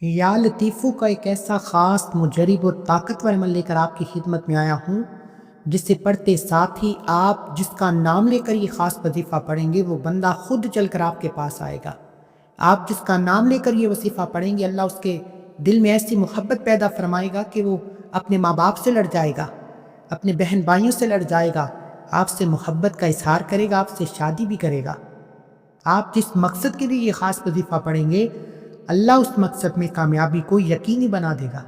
یا لطیفو کا ایک ایسا خاص مجرب اور طاقتور عمل لے کر آپ کی خدمت میں آیا ہوں، جسے پڑھتے ساتھ ہی آپ جس کا نام لے کر یہ خاص وظیفہ پڑھیں گے وہ بندہ خود چل کر آپ کے پاس آئے گا۔ آپ جس کا نام لے کر یہ وظیفہ پڑھیں گے، اللہ اس کے دل میں ایسی محبت پیدا فرمائے گا کہ وہ اپنے ماں باپ سے لڑ جائے گا، اپنے بہن بھائیوں سے لڑ جائے گا، آپ سے محبت کا اظہار کرے گا، آپ سے شادی بھی کرے گا۔ آپ جس مقصد کے لیے یہ خاص وظیفہ پڑھیں گے، اللہ اس مقصد میں کامیابی کو یقینی بنا دے گا۔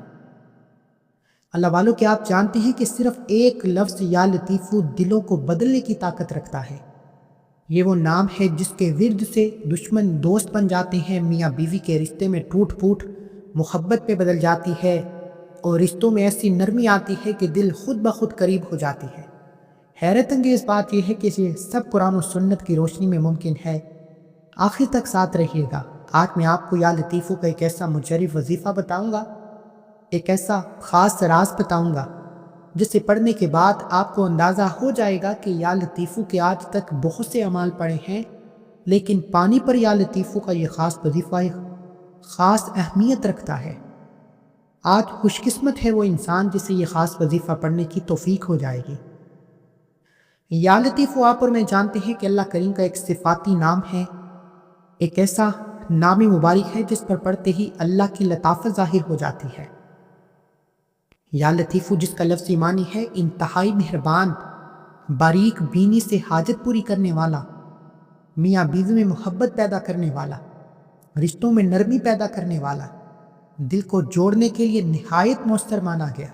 اللہ والوں، کیا آپ جانتے ہیں کہ صرف ایک لفظ یا لطیفو دلوں کو بدلنے کی طاقت رکھتا ہے؟ یہ وہ نام ہے جس کے ورد سے دشمن دوست بن جاتے ہیں، میاں بیوی کے رشتے میں ٹوٹ پھوٹ محبت پہ بدل جاتی ہے، اور رشتوں میں ایسی نرمی آتی ہے کہ دل خود بخود قریب ہو جاتی ہے۔ حیرت انگیز بات یہ ہے کہ یہ سب قرآن و سنت کی روشنی میں ممکن ہے۔ آخر تک ساتھ رہیے گا۔ آج میں آپ کو یا لطیفو کا ایک ایسا مجرب وظیفہ بتاؤں گا، ایک ایسا خاص راز بتاؤں گا جسے پڑھنے کے بعد آپ کو اندازہ ہو جائے گا کہ یا لطیفو کے آج تک بہت سے اعمال پڑے ہیں، لیکن پانی پر یا لطیفو کا یہ خاص وظیفہ ایک خاص اہمیت رکھتا ہے۔ آج خوش قسمت ہے وہ انسان جسے یہ خاص وظیفہ پڑھنے کی توفیق ہو جائے گی۔ یا لطیفو آپ اور میں جانتے ہیں کہ اللہ کریم کا ایک صفاتی نام ہے، ایک ایسا نام مبارک ہے جس پر پڑھتے ہی اللہ کی لطافت ظاہر ہو جاتی ہے۔ یا لطیفو جس کا لفظی معنی ہے انتہائی مہربان، باریک بینی سے حاجت پوری کرنے والا، میاں بیوی میں محبت پیدا کرنے والا، رشتوں میں نرمی پیدا کرنے والا، دل کو جوڑنے کے لیے نہایت مؤثر مانا گیا۔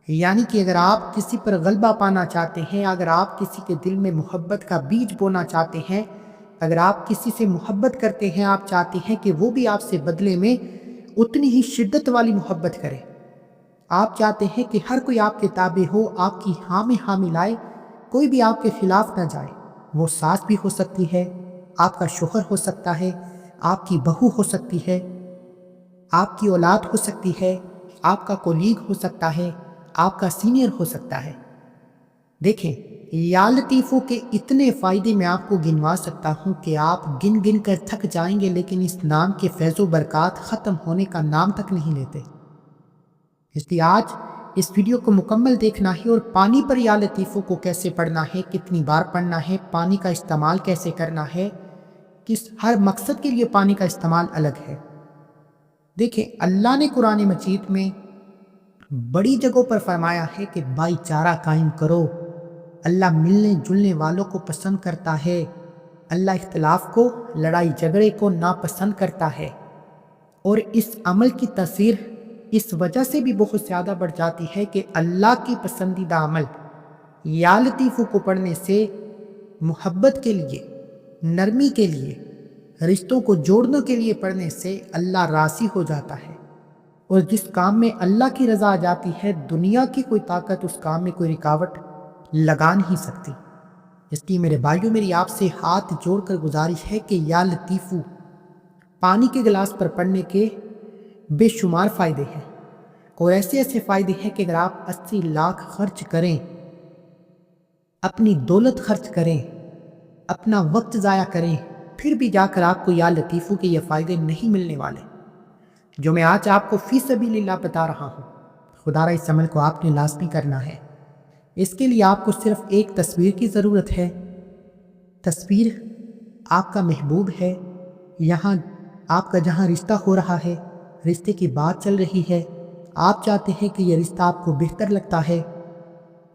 یعنی کہ اگر آپ کسی پر غلبہ پانا چاہتے ہیں، اگر آپ کسی کے دل میں محبت کا بیج بونا چاہتے ہیں، اگر آپ کسی سے محبت کرتے ہیں، آپ چاہتے ہیں کہ وہ بھی آپ سے بدلے میں اتنی ہی شدت والی محبت کرے، آپ چاہتے ہیں کہ ہر کوئی آپ کے تابع ہو، آپ کی ہاں میں ہاں ملائے، کوئی بھی آپ کے خلاف نہ جائے، وہ ساس بھی ہو سکتی ہے، آپ کا شوہر ہو سکتا ہے، آپ کی بہو ہو سکتی ہے، آپ کی اولاد ہو سکتی ہے، آپ کا کولیگ ہو سکتا ہے، آپ کا سینئر ہو سکتا ہے۔ دیکھیں، یا لطیفو کے اتنے فائدے میں آپ کو گنوا سکتا ہوں کہ آپ گن گن کر تھک جائیں گے، لیکن اس نام کے فیض و برکات ختم ہونے کا نام تک نہیں لیتے۔ اس لیے آج اس ویڈیو کو مکمل دیکھنا ہے، اور پانی پر یا لطیفو کو کیسے پڑھنا ہے، کتنی بار پڑھنا ہے، پانی کا استعمال کیسے کرنا ہے، کس ہر مقصد کے لیے پانی کا استعمال الگ ہے۔ دیکھیں، اللہ نے قرآن مجید میں بڑی جگہوں پر فرمایا ہے کہ بھائی چارہ قائم کرو، اللہ ملنے جلنے والوں کو پسند کرتا ہے، اللہ اختلاف کو، لڑائی جھگڑے کو ناپسند کرتا ہے، اور اس عمل کی تاثیر اس وجہ سے بھی بہت زیادہ بڑھ جاتی ہے کہ اللہ کی پسندیدہ عمل یا لطیفو کو پڑھنے سے محبت کے لیے، نرمی کے لیے، رشتوں کو جوڑنے کے لیے پڑھنے سے اللہ راضی ہو جاتا ہے، اور جس کام میں اللہ کی رضا آ جاتی ہے، دنیا کی کوئی طاقت اس کام میں کوئی رکاوٹ لگا نہیں سکتی۔ اس لیے میرے بھائیوں، میری آپ سے ہاتھ جوڑ کر گزارش ہے کہ یا لطیفو پانی کے گلاس پر پڑھنے کے بے شمار فائدے ہیں، اور ایسے ایسے فائدے ہیں کہ اگر آپ 80 لاکھ خرچ کریں، اپنی دولت خرچ کریں، اپنا وقت ضائع کریں، پھر بھی جا کر آپ کو یا لطیفو کے یہ فائدے نہیں ملنے والے جو میں آج آپ کو فی سبیل اللہ بتا رہا ہوں۔ خدا را اس عمل کو آپ نے لازمی کرنا ہے۔ اس کے لیے آپ کو صرف ایک تصویر کی ضرورت ہے۔ تصویر آپ کا محبوب ہے، یہاں آپ کا جہاں رشتہ ہو رہا ہے، رشتے کی بات چل رہی ہے، آپ چاہتے ہیں کہ یہ رشتہ آپ کو بہتر لگتا ہے،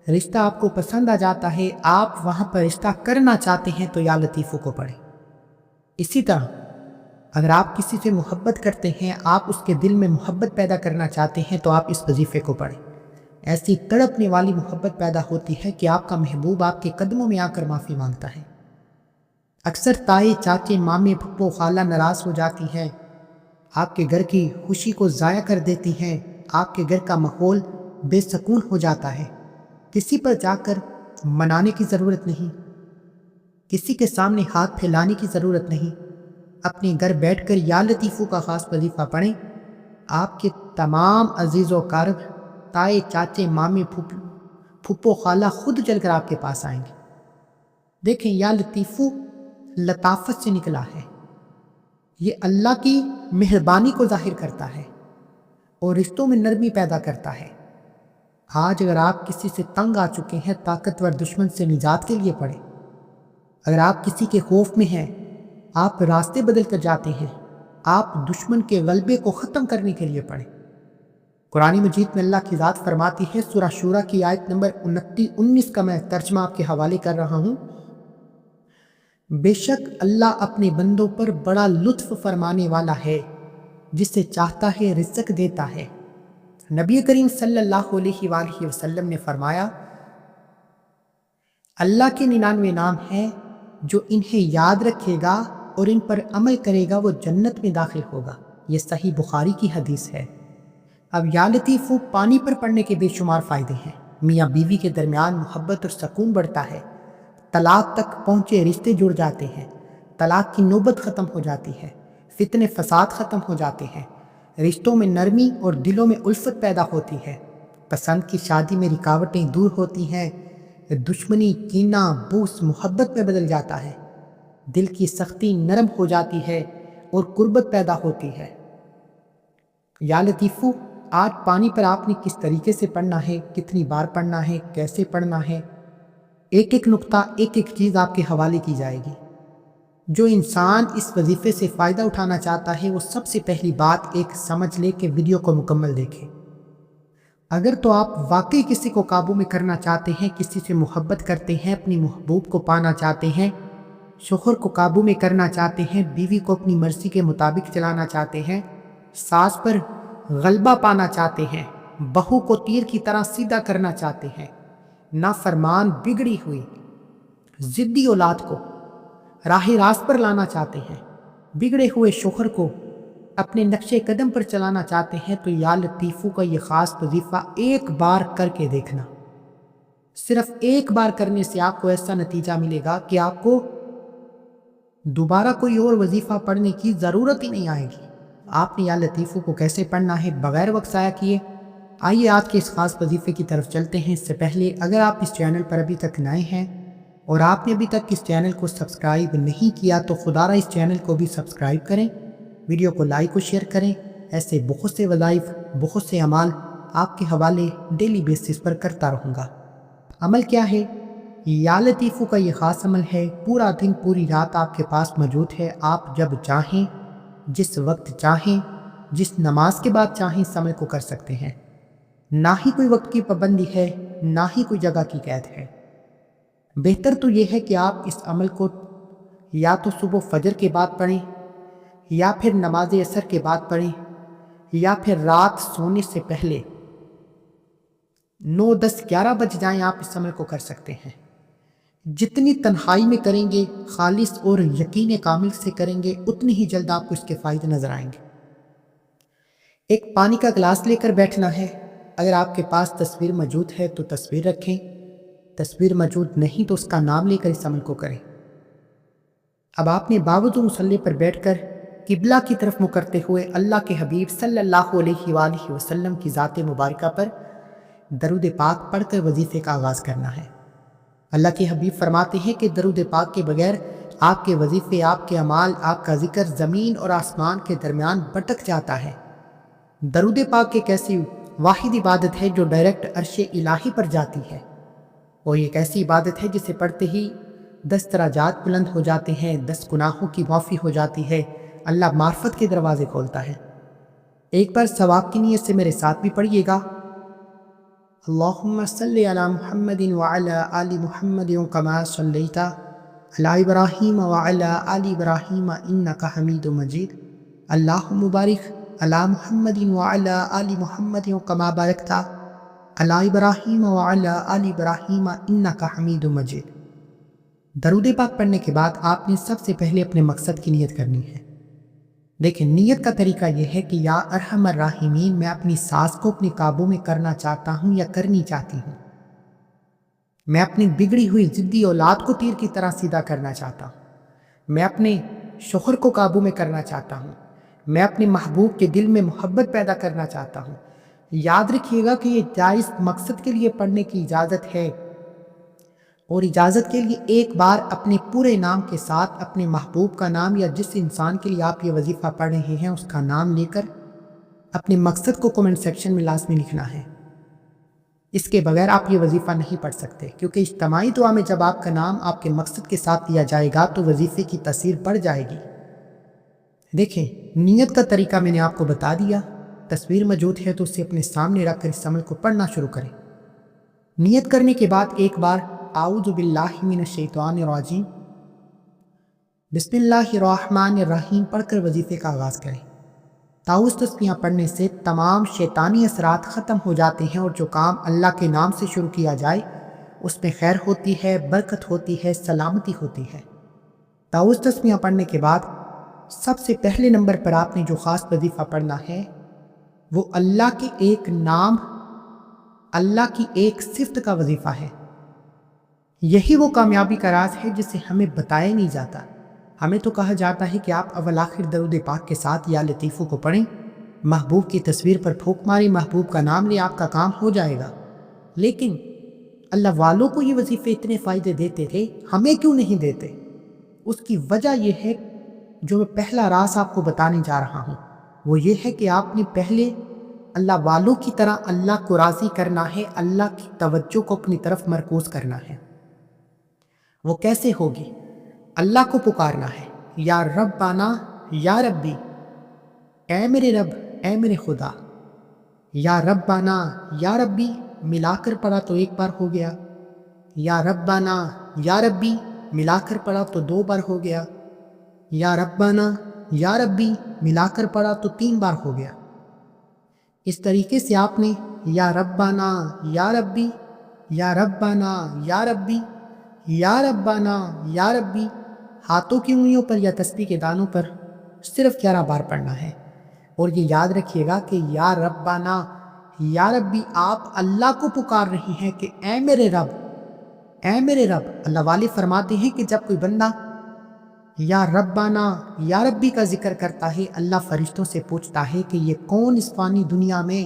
رشتہ آپ کو پسند آ جاتا ہے، آپ وہاں پر رشتہ کرنا چاہتے ہیں، تو یا لطیفو کو پڑھیں۔ اسی طرح اگر آپ کسی سے محبت کرتے ہیں، آپ اس کے دل میں محبت پیدا کرنا چاہتے ہیں، تو آپ اس وظیفے کو پڑھیں۔ ایسی تڑپنے والی محبت پیدا ہوتی ہے کہ آپ کا محبوب آپ کے قدموں میں آ کر معافی مانگتا ہے۔ اکثر تائے، چاچے، مامے، پھپھو، خالہ ناراض ہو جاتی ہیں، آپ کے گھر کی خوشی کو ضائع کر دیتی ہیں، آپ کے گھر کا ماحول بے سکون ہو جاتا ہے۔ کسی پر جا کر منانے کی ضرورت نہیں، کسی کے سامنے ہاتھ پھیلانے کی ضرورت نہیں، اپنے گھر بیٹھ کر یا لطیفو کا خاص وظیفہ پڑھیں، آپ کے تمام عزیز و اقارب، تائے، چاچے، مامے، پھپھو، خالہ خود چل کر آپ کے پاس آئیں گے۔ دیکھیں، یا لطیفو لطافت سے نکلا ہے، یہ اللہ کی مہربانی کو ظاہر کرتا ہے اور رشتوں میں نرمی پیدا کرتا ہے۔ آج اگر آپ کسی سے تنگ آ چکے ہیں، طاقتور دشمن سے نجات کے لیے پڑھیں۔ اگر آپ کسی کے خوف میں ہیں، آپ راستے بدل کر جاتے ہیں، آپ دشمن کے غلبے کو ختم کرنے کے لیے پڑھیں۔ قرآن مجید میں اللہ کی ذات فرماتی ہے، سورہ شورى کی آیت نمبر 29 کا میں ترجمہ آپ کے حوالے کر رہا ہوں۔ بے شک اللہ اپنے بندوں پر بڑا لطف فرمانے والا ہے، جسے چاہتا ہے رزق دیتا ہے۔ نبی کریم صلی اللہ علیہ وآلہ وسلم نے فرمایا، اللہ کے 99 نام ہیں، جو انہیں یاد رکھے گا اور ان پر عمل کرے گا وہ جنت میں داخل ہوگا۔ یہ صحیح بخاری کی حدیث ہے۔ اب یا لطیفو، پانی پر پڑنے کے بے شمار فائدے ہیں۔ میاں بیوی کے درمیان محبت اور سکون بڑھتا ہے، طلاق تک پہنچے رشتے جڑ جاتے ہیں، طلاق کی نوبت ختم ہو جاتی ہے، فتنے فساد ختم ہو جاتے ہیں، رشتوں میں نرمی اور دلوں میں الفت پیدا ہوتی ہے، پسند کی شادی میں رکاوٹیں دور ہوتی ہیں، دشمنی، کینہ، بغض محبت میں بدل جاتا ہے، دل کی سختی نرم ہو جاتی ہے اور قربت پیدا ہوتی ہے۔ یا لطیفو، آج پانی پر آپ نے کس طریقے سے پڑھنا ہے، کتنی بار پڑھنا ہے، کیسے پڑھنا ہے، ایک ایک نقطہ، ایک ایک چیز آپ کے حوالے کی جائے گی۔ جو انسان اس وظیفے سے فائدہ اٹھانا چاہتا ہے وہ سب سے پہلی بات ایک سمجھ لے کہ ویڈیو کو مکمل دیکھے۔ اگر تو آپ واقعی کسی کو قابو میں کرنا چاہتے ہیں، کسی سے محبت کرتے ہیں، اپنی محبوب کو پانا چاہتے ہیں، شوہر کو قابو میں کرنا چاہتے ہیں، بیوی کو اپنی مرضی کے مطابق چلانا چاہتے ہیں، ساس پر غلبہ پانا چاہتے ہیں، بہو کو تیر کی طرح سیدھا کرنا چاہتے ہیں، نافرمان بگڑی ہوئی ضدی اولاد کو راہ راست پر لانا چاہتے ہیں، بگڑے ہوئے شوہر کو اپنے نقش قدم پر چلانا چاہتے ہیں، تو یا لطیفو کا یہ خاص وظیفہ ایک بار کر کے دیکھنا۔ صرف ایک بار کرنے سے آپ کو ایسا نتیجہ ملے گا کہ آپ کو دوبارہ کوئی اور وظیفہ پڑھنے کی ضرورت ہی نہیں آئے گی۔ آپ نے یا لطیفو کو کیسے پڑھنا ہے بغیر وقت ضائع کیے، آئیے آج کے اس خاص وظیفے کی طرف چلتے ہیں۔ اس سے پہلے اگر آپ اس چینل پر ابھی تک نئے ہیں اور آپ نے ابھی تک اس چینل کو سبسکرائب نہیں کیا تو خدا را اس چینل کو بھی سبسکرائب کریں، ویڈیو کو لائک و شیئر کریں۔ ایسے بہت سے وظائف، بہت سے اعمال آپ کے حوالے ڈیلی بیسس پر کرتا رہوں گا۔ عمل کیا ہے؟ یا لطیفو کا یہ خاص عمل ہے، پورا دن پوری رات آپ کے پاس موجود ہے۔ آپ جب چاہیں، جس وقت چاہیں، جس نماز کے بعد چاہیں اس عمل کو کر سکتے ہیں۔ نہ ہی کوئی وقت کی پابندی ہے، نہ ہی کوئی جگہ کی قید ہے۔ بہتر تو یہ ہے کہ آپ اس عمل کو یا تو صبح فجر کے بعد پڑھیں، یا پھر نماز عصر کے بعد پڑھیں، یا پھر رات سونے سے پہلے 9، 10، 11 بج جائیں آپ اس عمل کو کر سکتے ہیں۔ جتنی تنہائی میں کریں گے، خالص اور یقین کامل سے کریں گے، اتنی ہی جلد آپ کو اس کے فائدے نظر آئیں گے۔ ایک پانی کا گلاس لے کر بیٹھنا ہے۔ اگر آپ کے پاس تصویر موجود ہے تو تصویر رکھیں، تصویر موجود نہیں تو اس کا نام لے کر اس عمل کو کریں۔ اب آپ نے باوضو مصلی پر بیٹھ کر قبلہ کی طرف منہ کرتے ہوئے اللہ کے حبیب صلی اللہ علیہ وآلہ وسلم کی ذات مبارکہ پر درود پاک پڑھ کر وظیفے کا آغاز کرنا ہے۔ اللہ کے حبیب فرماتے ہیں کہ درود پاک کے بغیر آپ کے وظیفے، آپ کے اعمال، آپ کا ذکر زمین اور آسمان کے درمیان بھٹک جاتا ہے۔ درود پاک ایک ایسی واحد عبادت ہے جو ڈائریکٹ عرش الہی پر جاتی ہے، اور ایک ایسی عبادت ہے جسے پڑھتے ہی 10 درجات بلند ہو جاتے ہیں، 10 گناہوں کی معافی ہو جاتی ہے، اللہ معرفت کے دروازے کھولتا ہے۔ ایک بار ثواب کی نیت سے میرے ساتھ بھی پڑھیے گا، اللہم صلی علی محمد وعلی آل محمد کما صلیت علی ابراہیم وعلی آل ابراہیم انک حمید مجید، اللہم بارک علی محمد وعلی آل محمد کما بارکت علی ابراہیم وعلی آل ابراہیم انک حمید مجید۔ درود پاک پڑھنے کے بعد آپ نے سب سے پہلے اپنے مقصد کی نیت کرنی ہے۔ دیکھیں، نیت کا طریقہ یہ ہے کہ یا ارحم الراحمین، میں اپنی ساس کو اپنے قابو میں کرنا چاہتا ہوں یا کرنی چاہتی ہوں، میں اپنی بگڑی ہوئی ضدی اولاد کو تیر کی طرح سیدھا کرنا چاہتا ہوں، میں اپنے شوہر کو قابو میں کرنا چاہتا ہوں، میں اپنے محبوب کے دل میں محبت پیدا کرنا چاہتا ہوں۔ یاد رکھیے گا کہ یہ جائز مقصد کے لیے پڑھنے کی اجازت ہے، اور اجازت کے لیے ایک بار اپنے پورے نام کے ساتھ اپنے محبوب کا نام یا جس انسان کے لیے آپ یہ وظیفہ پڑھ رہے ہیں اس کا نام لے کر اپنے مقصد کو کمنٹ سیکشن میں لازمی لکھنا ہے۔ اس کے بغیر آپ یہ وظیفہ نہیں پڑھ سکتے، کیونکہ اجتماعی دعا میں جب آپ کا نام آپ کے مقصد کے ساتھ لیا جائے گا تو وظیفے کی تاثیر بڑھ جائے گی۔ دیکھیں، نیت کا طریقہ میں نے آپ کو بتا دیا۔ تصویر موجود ہے تو اسے اپنے سامنے رکھ کر اس عمل کو پڑھنا شروع کریں۔ نیت کرنے کے بعد ایک بار اعوذ باللہ من الشیطان الرجیم بسم اللہ الرحمن الرحیم پڑھ کر وظیفے کا آغاز کریں۔ تعوذ تسبیحاں پڑھنے سے تمام شیطانی اثرات ختم ہو جاتے ہیں اور جو کام اللہ کے نام سے شروع کیا جائے اس میں خیر ہوتی ہے، برکت ہوتی ہے، سلامتی ہوتی ہے۔ تعوذ تسبیحاں پڑھنے کے بعد سب سے پہلے نمبر پر آپ نے جو خاص وظیفہ پڑھنا ہے وہ اللہ کے ایک نام، اللہ کی ایک صفت کا وظیفہ ہے۔ یہی وہ کامیابی کا راز ہے جسے ہمیں بتایا نہیں جاتا۔ ہمیں تو کہا جاتا ہے کہ آپ اول آخر درود پاک کے ساتھ یا لطیفو کو پڑھیں، محبوب کی تصویر پر پھونک ماری، محبوب کا نام لے، آپ کا کام ہو جائے گا۔ لیکن اللہ والوں کو یہ وظیفے اتنے فائدے دیتے تھے، ہمیں کیوں نہیں دیتے؟ اس کی وجہ یہ ہے جو میں پہلا راز آپ کو بتانے جا رہا ہوں، وہ یہ ہے کہ آپ نے پہلے اللہ والوں کی طرح اللہ کو راضی کرنا ہے، اللہ کی توجہ کو اپنی طرف مرکوز کرنا ہے۔ وہ کیسے ہوگی؟ اللہ کو پکارنا ہے، یا ربنا، یا ربی، اے میرے رب، اے میرے خدا۔ یا ربنا، یا ربی ملا کر پڑھا تو ایک بار ہو گیا، یا ربنا، یا ربی ملا کر پڑھا تو 2 بار ہو گیا، یا ربنا، یا ربی ملا کر پڑھا تو 3 بار ہو گیا۔ اس طریقے سے آپ نے یا ربنا، یا ربی، یا ربنا، یا ربی، یا ربنا، یا ربی ہاتھوں کی انگلیوں پر یا تسبیح کے دانوں پر صرف 11 بار پڑھنا ہے۔ اور یہ یاد رکھیے گا کہ یا ربنا، یا ربی آپ اللہ کو پکار رہے ہیں کہ اے میرے رب، اے میرے رب۔ اللہ والے فرماتے ہیں کہ جب کوئی بندہ یا ربنا، یا ربی کا ذکر کرتا ہے، اللہ فرشتوں سے پوچھتا ہے کہ یہ کون اس فانی دنیا میں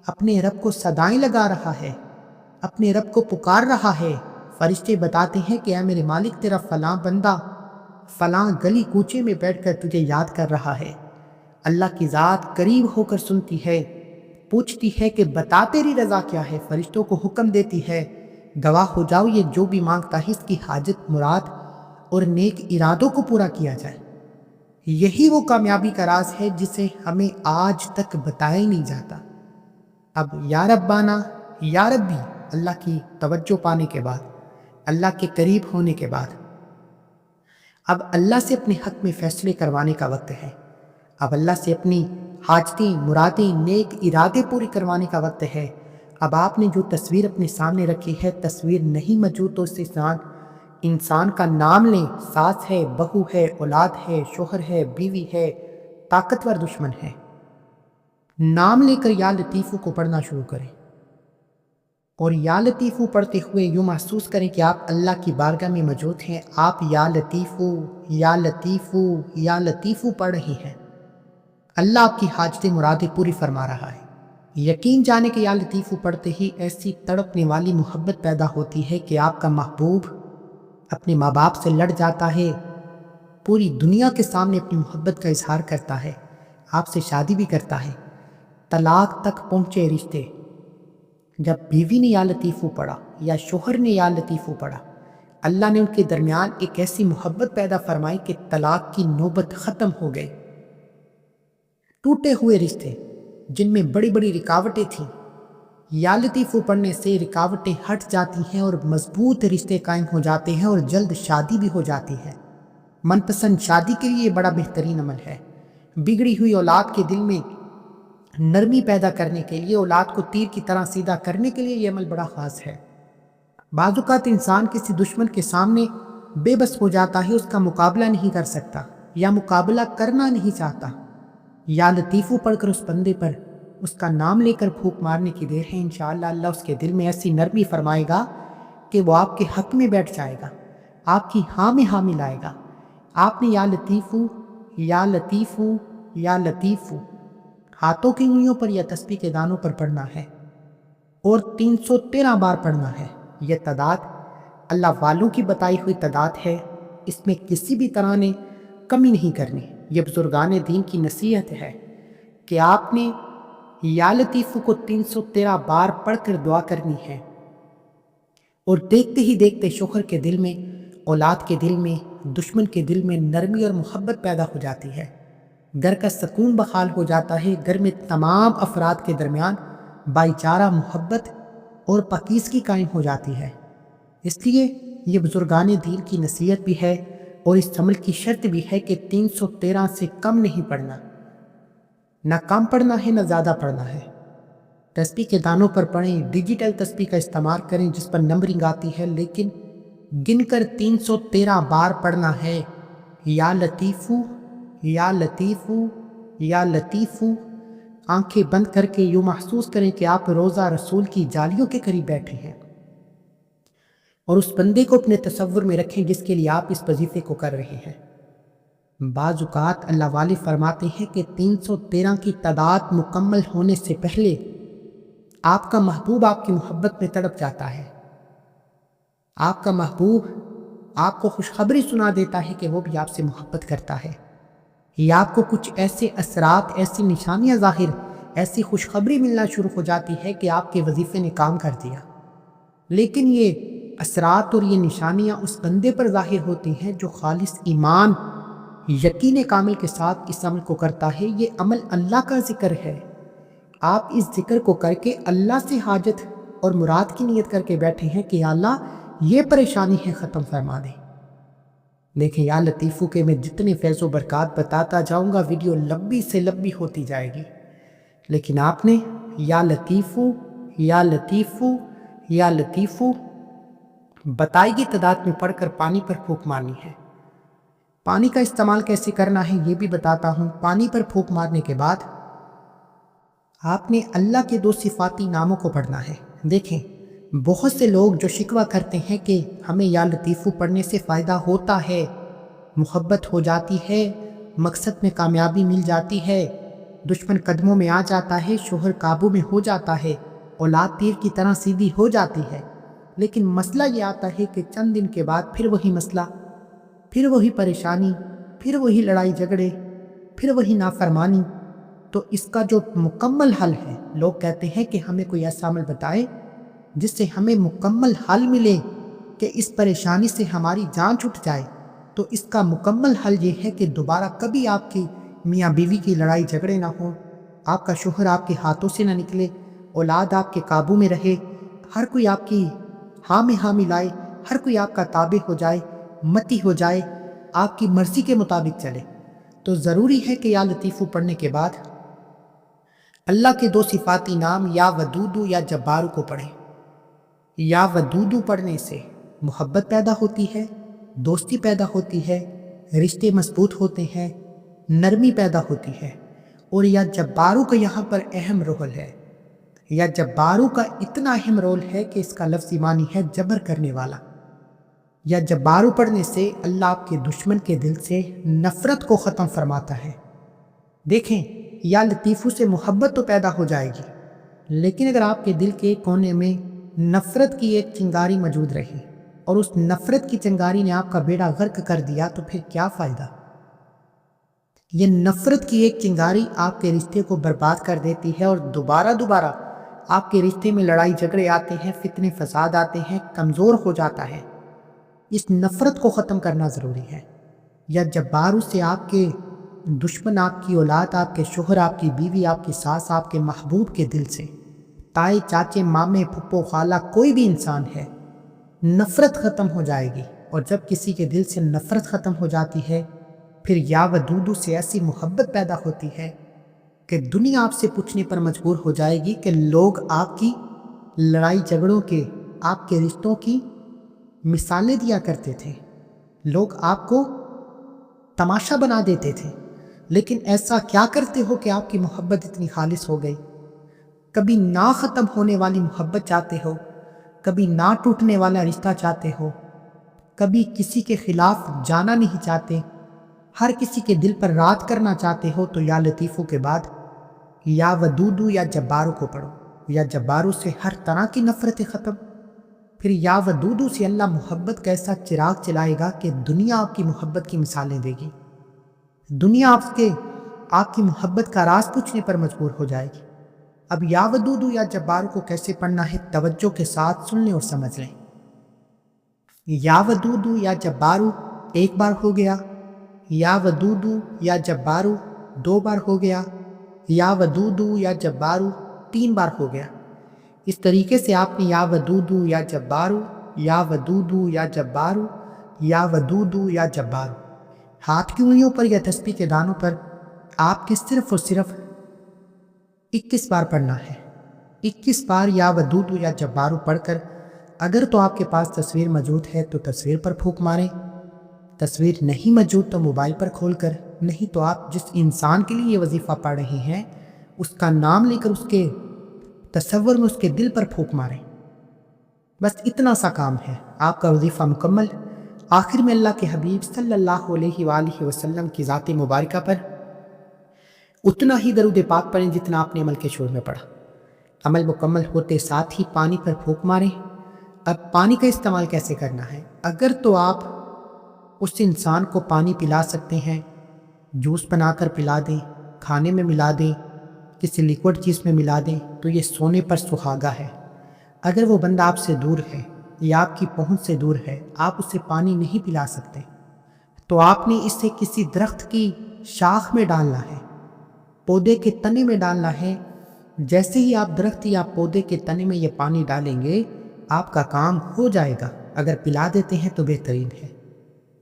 اپنے رب کو صدائیں لگا رہا ہے، اپنے رب کو پکار رہا ہے؟ فرشتے بتاتے ہیں کہ اے میرے مالک، تیرا فلاں بندہ فلاں گلی کوچے میں بیٹھ کر تجھے یاد کر رہا ہے۔ اللہ کی ذات قریب ہو کر سنتی ہے، پوچھتی ہے کہ بتا تیری رضا کیا ہے، فرشتوں کو حکم دیتی ہے گواہ ہو جاؤ، یہ جو بھی مانگتا ہے اس کی حاجت مراد اور نیک ارادوں کو پورا کیا جائے۔ یہی وہ کامیابی کا راز ہے جسے ہمیں آج تک بتایا ہی نہیں جاتا۔ اب یا ربنا، یا ربی اللہ کی توجہ پانے کے بعد، اللہ کے قریب ہونے کے بعد اب اللہ سے اپنے حق میں فیصلے کروانے کا وقت ہے۔ اب اللہ سے اپنی حاجتیں، مرادیں، نیک ارادے پوری کروانے کا وقت ہے۔ اب آپ نے جو تصویر اپنے سامنے رکھی ہے، تصویر نہیں موجود تو اس انسان کا نام لیں، ساس ہے، بہو ہے، اولاد ہے، شوہر ہے، بیوی ہے، طاقتور دشمن ہے، نام لے کر یا لطیفو کو پڑھنا شروع کریں۔ اور یا لطیفو پڑھتے ہوئے یوں محسوس کریں کہ آپ اللہ کی بارگاہ میں موجود ہیں، آپ یا لطیفو، یا لطیفو، یا لطیفو پڑھ رہے ہیں۔ اللہ آپ کی حاجتیں مرادیں پوری فرما رہا ہے۔ یقین جانے کہ یا لطیفو پڑھتے ہی ایسی تڑپنے والی محبت پیدا ہوتی ہے کہ آپ کا محبوب اپنے ماں باپ سے لڑ جاتا ہے، پوری دنیا کے سامنے اپنی محبت کا اظہار کرتا ہے، آپ سے شادی بھی کرتا ہے، طلاق تک پہنچے رشتے۔ جب بیوی نے یا لطیفو پڑھا یا شوہر نے یا لطیفو پڑھا، اللہ نے ان کے درمیان ایک ایسی محبت پیدا فرمائی کہ طلاق کی نوبت ختم ہو گئی۔ ٹوٹے ہوئے رشتے جن میں بڑی بڑی رکاوٹیں تھیں، یا لطیفو پڑھنے سے رکاوٹیں ہٹ جاتی ہیں اور مضبوط رشتے قائم ہو جاتے ہیں اور جلد شادی بھی ہو جاتی ہے۔ من پسند شادی کے لیے یہ بڑا بہترین عمل ہے۔ بگڑی ہوئی اولاد کے دل میں نرمی پیدا کرنے کے لیے، اولاد کو تیر کی طرح سیدھا کرنے کے لیے یہ عمل بڑا خاص ہے۔ بعض اوقات انسان کسی دشمن کے سامنے بے بس ہو جاتا ہے، اس کا مقابلہ نہیں کر سکتا یا مقابلہ کرنا نہیں چاہتا۔ یا لطیفو پڑھ کر اس بندے پر اس کا نام لے کر پھونک مارنے کی دیر ہے، انشاءاللہ اللہ اس کے دل میں ایسی نرمی فرمائے گا کہ وہ آپ کے حق میں بیٹھ جائے گا، آپ کی ہاں میں ہاں ملائے گا۔ آپ نے یا لطیفو، یا لطیفو، یا لطیفو ہاتھوں کی انگلیوں پر یا تسبیح کے دانوں پر پڑھنا ہے اور 313 بار پڑھنا ہے۔ یہ تعداد اللہ والوں کی بتائی ہوئی تعداد ہے، اس میں کسی بھی طرح نے کمی نہیں کرنی۔ یہ بزرگان دین کی نصیحت ہے کہ آپ نے یا لطیف کو 313 بار پڑھ کر دعا کرنی ہے، اور دیکھتے ہی دیکھتے شوہر کے دل میں، اولاد کے دل میں، دشمن کے دل میں نرمی اور محبت پیدا ہو جاتی ہے، گھر کا سکون بحال ہو جاتا ہے، گھر میں تمام افراد کے درمیان بھائی چارہ، محبت اور پاکیزگی قائم ہو جاتی ہے۔ اس لیے یہ بزرگان دین کی نصیحت بھی ہے اور اس عمل کی شرط بھی ہے کہ 313 سے کم نہیں پڑھنا، نہ کم پڑھنا ہے نہ زیادہ پڑھنا ہے۔ تسبیح کے دانوں پر پڑھیں، ڈیجیٹل تسبیح کا استعمال کریں جس پر نمبرنگ آتی ہے، لیکن گن کر 313 بار پڑھنا ہے۔ یا لطیفو، یا لطیفو، یا لطیفو۔ آنکھیں بند کر کے یوں محسوس کریں کہ آپ روزہ رسول کی جالیوں کے قریب بیٹھے ہیں، اور اس بندے کو اپنے تصور میں رکھیں جس کے لیے آپ اس وظیفے کو کر رہے ہیں۔ بعض اوقات اللہ والے فرماتے ہیں کہ 313 کی تعداد مکمل ہونے سے پہلے آپ کا محبوب آپ کی محبت میں تڑپ جاتا ہے، آپ کا محبوب آپ کو خوشخبری سنا دیتا ہے کہ وہ بھی آپ سے محبت کرتا ہے، یا آپ کو کچھ ایسے اثرات، ایسی نشانیاں ظاہر، ایسی خوشخبری ملنا شروع ہو جاتی ہے کہ آپ کے وظیفے نے کام کر دیا۔ لیکن یہ اثرات اور یہ نشانیاں اس بندے پر ظاہر ہوتی ہیں جو خالص ایمان، یقین کامل کے ساتھ اس عمل کو کرتا ہے۔ یہ عمل اللہ کا ذکر ہے، آپ اس ذکر کو کر کے اللہ سے حاجت اور مراد کی نیت کر کے بیٹھے ہیں کہ یا اللہ یہ پریشانی ہے ختم فرما دے۔ دیکھیں یا لطیفو کے میں جتنے فیض و برکات بتاتا جاؤں گا ویڈیو لمبی سے لمبی ہوتی جائے گی، لیکن آپ نے یا لطیفو، یا لطیفو، یا لطیفو بتائی گئی تعداد میں پڑھ کر پانی پر پھونک مارنی ہے۔ پانی کا استعمال کیسے کرنا ہے یہ بھی بتاتا ہوں۔ پانی پر پھونک مارنے کے بعد آپ نے اللہ کے 2 صفاتی ناموں کو پڑھنا ہے۔ دیکھیں بہت سے لوگ جو شکوہ کرتے ہیں کہ ہمیں یا لطیفو پڑھنے سے فائدہ ہوتا ہے، محبت ہو جاتی ہے، مقصد میں کامیابی مل جاتی ہے، دشمن قدموں میں آ جاتا ہے، شوہر قابو میں ہو جاتا ہے، اولاد تیر کی طرح سیدھی ہو جاتی ہے، لیکن مسئلہ یہ آتا ہے کہ چند دن کے بعد پھر وہی مسئلہ، پھر وہی پریشانی، پھر وہی لڑائی جھگڑے، پھر وہی نافرمانی۔ تو اس کا جو مکمل حل ہے، لوگ کہتے ہیں کہ ہمیں کوئی ایسا عمل بتائے جس سے ہمیں مکمل حل ملے کہ اس پریشانی سے ہماری جان چھٹ جائے۔ تو اس کا مکمل حل یہ ہے کہ دوبارہ کبھی آپ کی میاں بیوی کی لڑائی جھگڑے نہ ہوں، آپ کا شوہر آپ کے ہاتھوں سے نہ نکلے، اولاد آپ کے قابو میں رہے، ہر کوئی آپ کی ہاں میں ہاں ملائے، ہر کوئی آپ کا تابع ہو جائے، متی ہو جائے، آپ کی مرضی کے مطابق چلے۔ تو ضروری ہے کہ یا لطیفو پڑھنے کے بعد اللہ کے 2 صفاتی نام یا ودودو یا جبارو کو پڑھیں۔ یا ودودو پڑھنے سے محبت پیدا ہوتی ہے، دوستی پیدا ہوتی ہے، رشتے مضبوط ہوتے ہیں، نرمی پیدا ہوتی ہے۔ اور یا جبارو کا یہاں پر اہم رول ہے، یا جبارو کا اتنا اہم رول ہے کہ اس کا لفظی معنی ہے جبر کرنے والا۔ یا جبارو پڑھنے سے اللہ آپ کے دشمن کے دل سے نفرت کو ختم فرماتا ہے۔ دیکھیں یا لطیفو سے محبت تو پیدا ہو جائے گی، لیکن اگر آپ کے دل کے کونے میں نفرت کی ایک چنگاری موجود رہی اور اس نفرت کی چنگاری نے آپ کا بیڑا غرق کر دیا تو پھر کیا فائدہ؟ یہ نفرت کی ایک چنگاری آپ کے رشتے کو برباد کر دیتی ہے، اور دوبارہ آپ کے رشتے میں لڑائی جھگڑے آتے ہیں، فتنے فساد آتے ہیں، کمزور ہو جاتا ہے۔ اس نفرت کو ختم کرنا ضروری ہے۔ یا جبارو سے آپ کے دشمن، آپ کی اولاد، آپ کے شوہر، آپ کی بیوی، آپ کی ساس، آپ کے محبوب کے دل سے، تائے چاچے مامے پھپھو خالہ کوئی بھی انسان ہے، نفرت ختم ہو جائے گی۔ اور جب کسی کے دل سے نفرت ختم ہو جاتی ہے پھر یا ودودو سے ایسی محبت پیدا ہوتی ہے کہ دنیا آپ سے پوچھنے پر مجبور ہو جائے گی کہ لوگ آپ کی لڑائی جھگڑوں کے، آپ کے رشتوں کی مثالیں دیا کرتے تھے، لوگ آپ کو تماشا بنا دیتے تھے، لیکن ایسا کیا کرتے ہو کہ آپ کی محبت اتنی خالص ہو گئی؟ کبھی نہ ختم ہونے والی محبت چاہتے ہو، کبھی نہ ٹوٹنے والا رشتہ چاہتے ہو، کبھی کسی کے خلاف جانا نہیں چاہتے، ہر کسی کے دل پر رات کرنا چاہتے ہو، تو یا لطیفو کے بعد یا ودودو یا جبارو کو پڑھو۔ یا جبارو سے ہر طرح کی نفرتیں ختم، پھر یا ودودو سے اللہ محبت کا ایسا چراغ چلائے گا کہ دنیا آپ کی محبت کی مثالیں دے گی، دنیا آپ کی محبت کا راز پوچھنے پر مجبور ہو جائے گی۔ اب یا ودودو یا جبارو کو کیسے پڑھنا ہے توجہ کے ساتھ سن لیں اور سمجھ لیں۔ یا ودودو یا جبارو ایک بار ہو گیا، یا ودودو یا جبارو دو بار ہو گیا، یا ودودو یا جبارو تین بار ہو گیا۔ اس طریقے سے آپ نے یا ودودو یا جبارو، یا ودودو یا جبارو، یا ودودو یا جبارو، ہاتھ کی انگلیوں پر یا تسبیح کے دانوں پر آپ کے صرف اور صرف 21 بار پڑھنا ہے۔ 21 بار یا ودودو یا جبارو پڑھ کر اگر تو آپ کے پاس تصویر موجود ہے تو تصویر پر پھونک ماریں، تصویر نہیں موجود تو موبائل پر کھول کر، نہیں تو آپ جس انسان کے لیے یہ وظیفہ پڑھ رہے ہیں اس کا نام لے کر اس کے تصور میں اس کے دل پر پھونک ماریں۔ بس اتنا سا کام ہے، آپ کا وظیفہ مکمل۔ آخر میں اللہ کے حبیب صلی اللہ علیہ وآلہ وسلم کی ذات مبارکہ پر اتنا ہی درود پاک پڑھیں جتنا آپ نے عمل کے شروع میں پڑھا۔ عمل مکمل ہوتے ساتھ ہی پانی پر پھونک ماریں۔ اب پانی کا استعمال کیسے کرنا ہے؟ اگر تو آپ اس انسان کو پانی پلا سکتے ہیں، جوس بنا کر پلا دیں، کھانے میں ملا دیں، کسی لیکوڈ چیز میں ملا دیں تو یہ سونے پر سہاگا ہے۔ اگر وہ بندہ آپ سے دور ہے یا آپ کی پہنچ سے دور ہے، آپ اسے پانی نہیں پلا سکتے، تو آپ نے اسے کسی درخت کی شاخ میں ڈالنا ہے، پودے کے تنے میں ڈالنا ہے۔ جیسے ہی آپ درخت یا پودے کے تنے میں یہ پانی ڈالیں گے آپ کا کام ہو جائے گا۔ اگر پلا دیتے ہیں تو بہترین ہے۔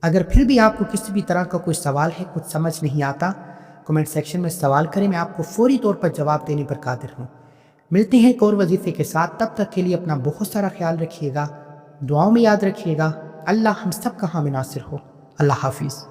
اگر پھر بھی آپ کو کسی بھی طرح کا کوئی سوال ہے، کچھ سمجھ نہیں آتا، کمنٹ سیکشن میں سوال کریں، میں آپ کو فوری طور پر جواب دینے پر قادر ہوں۔ ملتے ہیں ایک اور وظیفے کے ساتھ، تب تک کے لیے اپنا بہت سارا خیال رکھیے گا، دعاؤں میں یاد رکھیے گا۔ اللہ ہم سب کا حامی ناصر ہو۔ اللہ حافظ۔